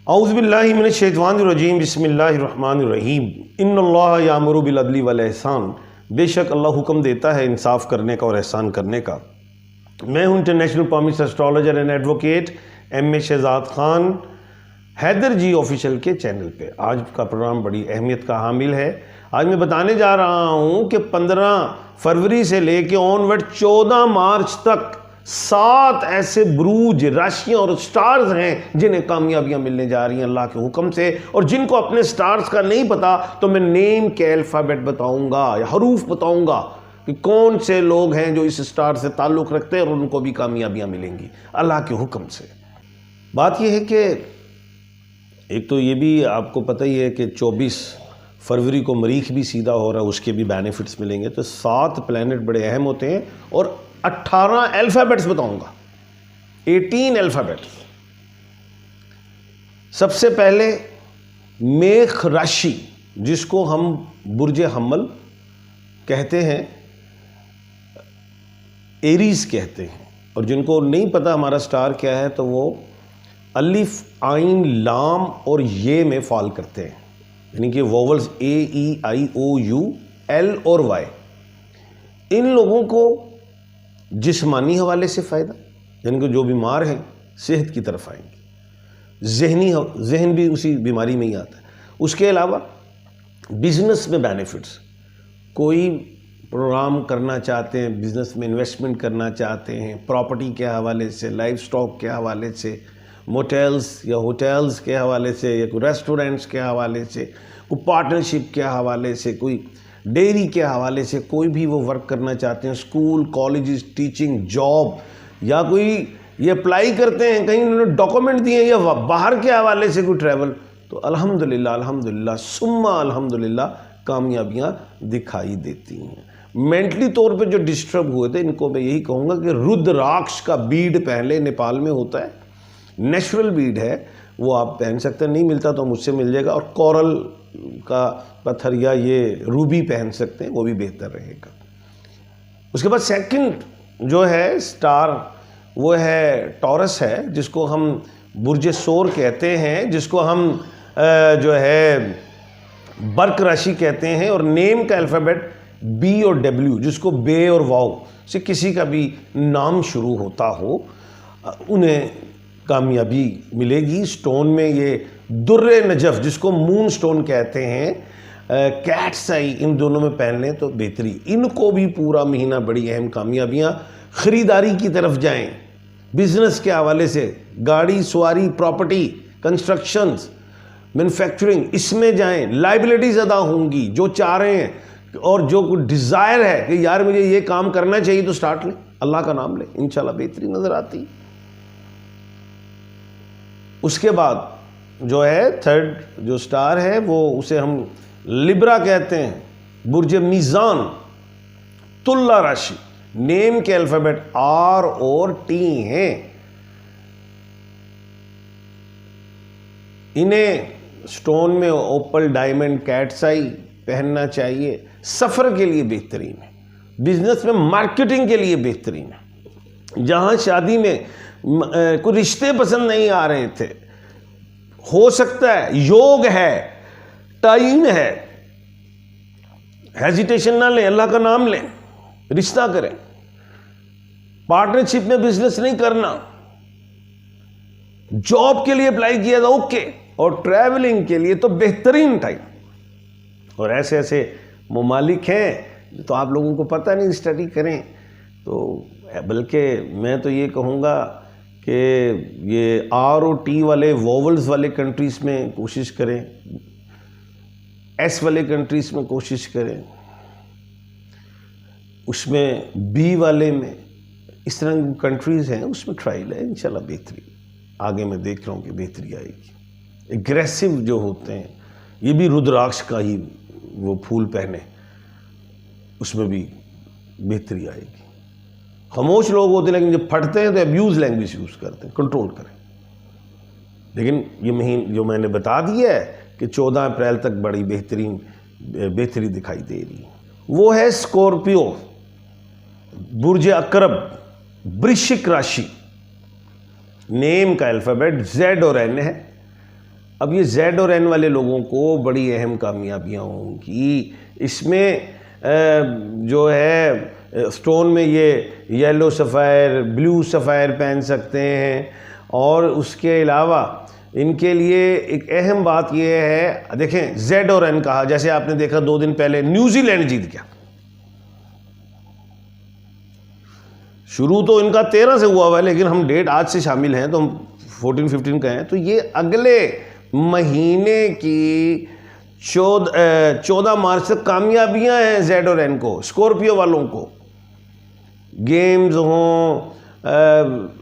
औज़ुबिल्लाहि मिनश्शैतानिर्रजीम बिस्मिल्लाहिर्रहमानिर्रहीम इन्नल्लाह यामुरु बिल अदली वल एहसान। बेशक अल्लाह हुक्म देता है इंसाफ करने का और एहसान करने का। मैं हूँ international palmist astrologer and advocate M A Shahzad Khan, Haider ji official के चैनल पे। आज का प्रोग्राम बड़ी अहमियत का हामिल है। आज मैं बताने जा रहा हूँ कि 15 फरवरी से लेके ऑनवर्ड 14 मार्च तक 7 ऐसे बुरूज, राशियाँ और स्टार्स हैं जिन्हें कामयाबियाँ मिलने जा रही हैं अल्लाह के हुक्म से। और जिनको अपने स्टार्स का नहीं पता तो मैं नेम के अल्फ़ाबेट बताऊँगा या हरूफ बताऊँगा कि कौन से लोग हैं जो इस स्टार से ताल्लुक़ रखते हैं और उनको भी कामयाबियाँ मिलेंगी अल्लाह के हुक्म से। बात यह है कि एक तो ये भी आपको पता ही है कि 24 फरवरी को मरीख भी सीधा हो रहा है, उसके भी बेनिफिट्स मिलेंगे। तो 7 प्लैनेट बड़े अहम होते हैं और 18 अल्फ़ाबेट्स बताऊंगा, 18 अल्फ़ाबेट्स। सबसे पहले मेष राशि, जिसको हम बुर्ज हम्मल कहते हैं, एरीज कहते हैं, और जिनको नहीं पता हमारा स्टार क्या है तो वो अलिफ, आइन, लाम और ये में फॉल करते हैं, यानी कि vowels A, E, I, O, U, L और वाई। इन लोगों को जिस्मानी हवाले से फ़ायदा, यानी कि जो बीमार हैं सेहत की तरफ आएंगे। जहन भी उसी बीमारी में ही आता है। उसके अलावा बिजनेस में बेनिफिट्स, कोई प्रोग्राम करना चाहते हैं, बिजनेस में इन्वेस्टमेंट करना चाहते हैं, प्रॉपर्टी के हवाले से, लाइफ स्टॉक के हवाले से, मोटेल्स या होटल्स के हवाले से, या कोई रेस्टोरेंट्स के हवाले से, कोई पार्टनरशिप के हवाले से, कोई डेयरी के हवाले से, कोई भी वो वर्क करना चाहते हैं, स्कूल, कॉलेजेस, टीचिंग, जॉब, या कोई ये अप्लाई करते हैं, कहीं उन्होंने डॉक्यूमेंट दिए या बाहर के हवाले से कोई ट्रैवल, तो अल्हम्दुलिल्लाह अल्हम्दुलिल्लाह सुम्मा अल्हम्दुलिल्लाह कामयाबियाँ दिखाई देती हैं। मेंटली तौर पे जो डिस्टर्ब हुए थे, इनको मैं यही कहूँगा कि रुद्राक्ष का बीड पहले नेपाल में होता है, नेचुरल बीड है, वो आप पहन सकते हैं। नहीं मिलता तो मुझसे मिल जाएगा। और कोरल का पत्थर या ये रूबी पहन सकते हैं, वो भी बेहतर रहेगा। उसके बाद सेकंड जो है स्टार, वो है टॉरस है, जिसको हम बुर्ज सोर कहते हैं, जिसको हम जो है बर्क राशि कहते हैं। और नेम का अल्फ़ाबेट बी और डब्ल्यू, जिसको बे और वाव से किसी का भी नाम शुरू होता हो, उन्हें कामयाबी मिलेगी। स्टोन में ये दुर्रे नजफ, जिसको मून स्टोन कहते हैं, कैट्स आई, इन दोनों में पहन लें तो बेहतरी। इनको भी पूरा महीना बड़ी अहम कामयाबियाँ। ख़रीदारी की तरफ जाएं, बिजनेस के हवाले से, गाड़ी सवारी, प्रॉपर्टी, कंस्ट्रक्शंस, मैन्युफैक्चरिंग, इसमें जाएं, लाइबिलिटीज़ अदा होंगी। जो चाह रहे हैं और जो कुछ डिज़ायर है कि यार मुझे ये काम करना चाहिए, तो स्टार्ट लें, अल्लाह का नाम लें, इंशाल्लाह बेहतरी नज़र आती। उसके बाद जो है थर्ड जो स्टार है, वो उसे हम लिब्रा कहते हैं, बुर्ज मीज़ान, तुला राशि। नेम के अल्फ़ाबेट आर और टी हैं। इन्हें स्टोन में ओपल, डायमंड, कैट्साई पहनना चाहिए। सफ़र के लिए बेहतरीन है, बिजनेस में, मार्केटिंग के लिए बेहतरीन है। जहाँ शादी में कोई रिश्ते पसंद नहीं आ रहे थे, हो सकता है, योग है, टाइम है, हेजिटेशन ना लें, अल्लाह का नाम लें, रिश्ता करें। पार्टनरशिप में बिजनेस नहीं करना, जॉब के लिए अप्लाई किया था, ओके। और ट्रैवलिंग के लिए तो बेहतरीन टाइम। और ऐसे ऐसे ममालिक हैं तो आप लोगों को पता नहीं, स्टडी करें तो। बल्कि मैं तो ये कहूँगा कि ये आर और टी वाले वोवल्स वाले कंट्रीज़ में कोशिश करें, एस वाले कंट्रीज़ में कोशिश करें, उसमें बी वाले में, इस तरह की कंट्रीज़ हैं उसमें ट्रायल है, इंशाल्लाह बेहतरी। आगे मैं देख रहा हूँ कि बेहतरी आएगी। एग्रेसिव जो होते हैं, ये भी रुद्राक्ष का ही वो फूल पहने, उसमें भी बेहतरी आएगी। खामोश लोग होते हैं, लेकिन जब फटते हैं तो अब्यूज़ लैंग्वेज यूज़ करते हैं, कंट्रोल करें। लेकिन ये महीना जो मैंने बता दिया है कि 14 अप्रैल तक बड़ी बेहतरी दिखाई दे रही है, वो है स्कॉर्पियो, बुर्ज अकरब, वृश्चिक राशि। नेम का अल्फ़ाबेट जेड और एन है। अब ये Z और N वाले लोगों को बड़ी अहम कामयाबियाँ होंगी। इसमें जो है स्टोन में ये येलो सफ़ायर, ब्लू सफ़ायर पहन सकते हैं। और उसके अलावा इनके लिए एक अहम बात ये है, देखें Z और N कहा, जैसे आपने देखा 2 दिन पहले न्यूजीलैंड जीत गया। शुरू तो इनका 13 से हुआ हुआ है, लेकिन हम डेट आज से शामिल हैं तो हम 14-15 का हैं। तो ये अगले महीने की 14 मार्च तक कामयाबियां हैं Z और N को, स्कॉर्पियो वालों को। गेम्स हों,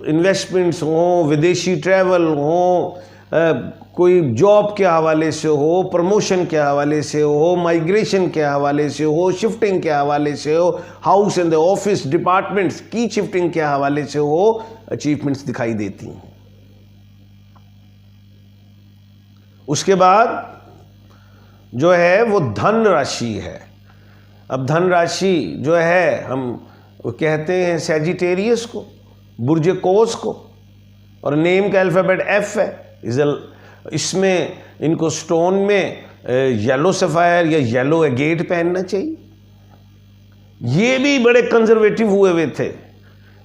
इन्वेस्टमेंट्स हों, विदेशी ट्रैवल हों, कोई जॉब के हवाले से हो, प्रमोशन के हवाले से हो, माइग्रेशन के हवाले से हो, शिफ्टिंग के हवाले से हो, house and the office departments की शिफ्टिंग के हवाले से हो, अचीवमेंट्स दिखाई देती हैं। उसके बाद जो है वो धन राशि है। अब धन राशि जो है हम कहते हैं सैजिटेरियस को, बुर्ज कोस को, और नेम का अल्फ़ाबेट F है। इसमें इनको स्टोन में येलो सफ़ायर या येलो एगेट पहनना चाहिए। ये भी बड़े कंजर्वेटिव हुए हुए थे,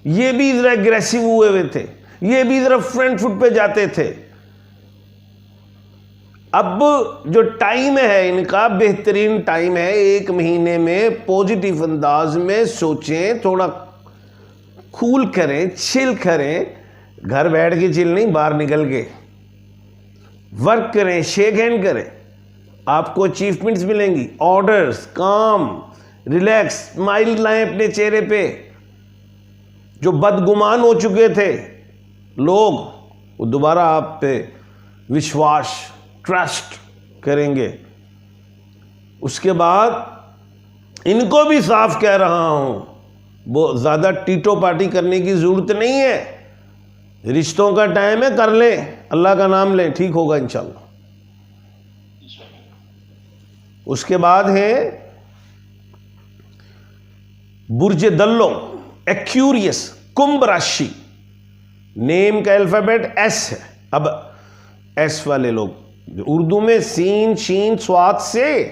ये भी ज़रा एग्रेसिव हुए हुए थे, ये भी ज़रा फ्रंट फुट पे जाते थे। अब जो टाइम है इनका बेहतरीन टाइम है, 1 महीने में पॉजिटिव अंदाज में सोचें, थोड़ा कूल करें, चिल करें, घर बैठ के चिल नहीं, बाहर निकल के वर्क करें, शेक हैंड करें, आपको अचीवमेंट्स मिलेंगी, ऑर्डर्स, काम, रिलैक्स, स्माइल लाएं अपने चेहरे पे। जो बदगुमान हो चुके थे लोग, वो दोबारा आप पे विश्वास, ट्रस्ट करेंगे। उसके बाद इनको भी साफ कह रहा हूं, वो ज़्यादा टीटो पार्टी करने की ज़रूरत नहीं है। रिश्तों का टाइम है, कर लें, अल्लाह का नाम लें, ठीक होगा इंशाल्लाह। उसके बाद है बुर्ज दल्लो, एक्यूरियस, कुंभ राशि, नेम का अल्फाबेट S है। अब S वाले लोग उर्दू में सीन, शीन, स्वाद से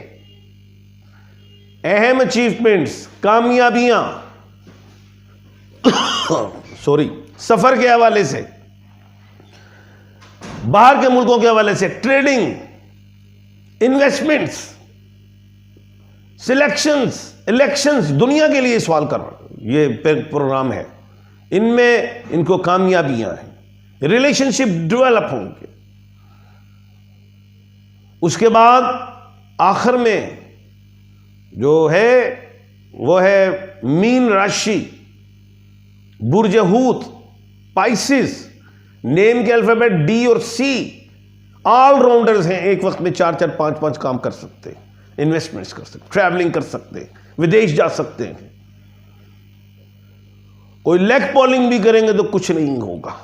अहम अचीवमेंट्स, कामयाबियां सॉरी, सफर के हवाले से, बाहर के मुल्कों के हवाले से, ट्रेडिंग, इन्वेस्टमेंट्स, सिलेक्शंस, इलेक्शंस, दुनिया के लिए सवाल कर ये प्रोग्राम है। इनमें इनको कामयाबियां हैं, रिलेशनशिप डेवलप होंगे। उसके बाद आखिर में जो है वो है मीन राशि, बुर्ज हूत, पाइसिस, नेम के अल्फाबेट D और C, ऑलराउंडर्स हैं, एक वक्त में 4-4, 5-5 काम कर सकते हैं, इन्वेस्टमेंट्स कर सकते, ट्रैवलिंग कर सकते हैं, विदेश जा सकते हैं। कोई लेग पॉलिंग भी करेंगे तो कुछ नहीं होगा।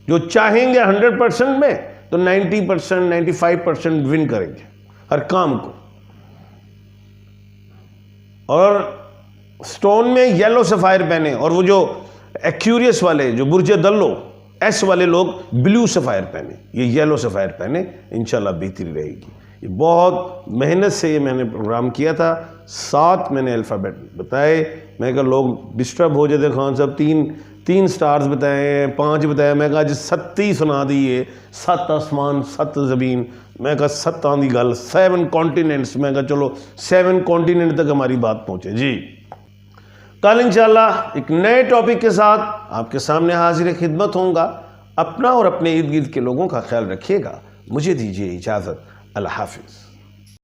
जो चाहेंगे 100% में तो 90%, 95% विन करेंगे हर काम को। और स्टोन में येलो सफायर पहने, और वो जो एक्यूरियस वाले, जो बुर्ज दल्लो S वाले लोग ब्लू सफायर पहने, ये येलो सफायर पहने, इंशाल्लाह बेहतरी रहेगी। ये बहुत मेहनत से ये मैंने प्रोग्राम किया था, 7 मैंने अल्फ़ाबेट बताए। मैं कहा लोग डिस्टर्ब हो जाते, खान साहब 3 स्टार्स बताए, 5 बताए, मैं कहा आज 7 सुना दिए, 7 आसमान 7 ज़मीन, मैं कहा 7 आंधी गल, 7 कॉन्टिनेंट्स, मैं कहा चलो 7 कॉन्टिनेंट तक हमारी बात पहुँचे जी। कल इंशाल्लाह एक नए टॉपिक के साथ आपके सामने हाजिर खिदमत होऊंगा। अपना और अपने इर्द गिर्द के लोगों का ख्याल रखिएगा। मुझे दीजिए इजाज़त। अल्लाह हाफिज़।